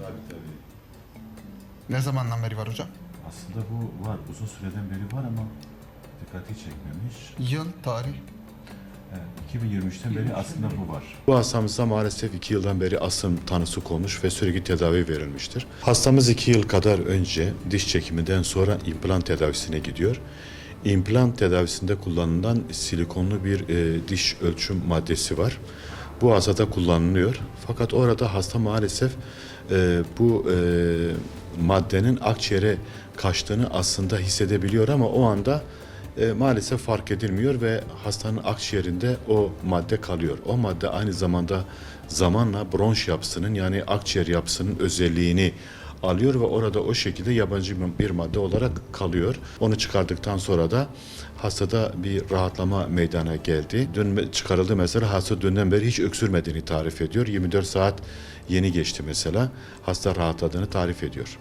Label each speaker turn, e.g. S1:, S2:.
S1: Tabii.
S2: Ne zamandan beri var hocam?
S1: Aslında bu var. Uzun süreden beri var ama dikkati çekmemiş.
S2: Yıl, tarih.
S1: Evet, 2023'ten beri aslında bu var.
S3: Bu hastamızda maalesef 2 yıldan beri asım tanısı konmuş ve sürekli tedavi verilmiştir. Hastamız 2 yıl kadar önce diş çekiminden sonra implant tedavisine gidiyor. İmplant tedavisinde kullanılan silikonlu bir diş ölçüm maddesi var. Bu hastada kullanılıyor. Fakat orada hasta maalesef bu maddenin akciğere kaçtığını aslında hissedebiliyor ama o anda maalesef fark edilmiyor ve hastanın akciğerinde o madde kalıyor. O madde aynı zamanda zamanla bronş yapısının yani akciğer yapısının özelliğini alıyor ve orada o şekilde yabancı bir madde olarak kalıyor. Onu çıkardıktan sonra da hastada bir rahatlama meydana geldi. Dün çıkarıldı mesela, hasta dünden beri hiç öksürmediğini tarif ediyor. 24 saat yeni geçti mesela, hasta rahatladığını tarif ediyor.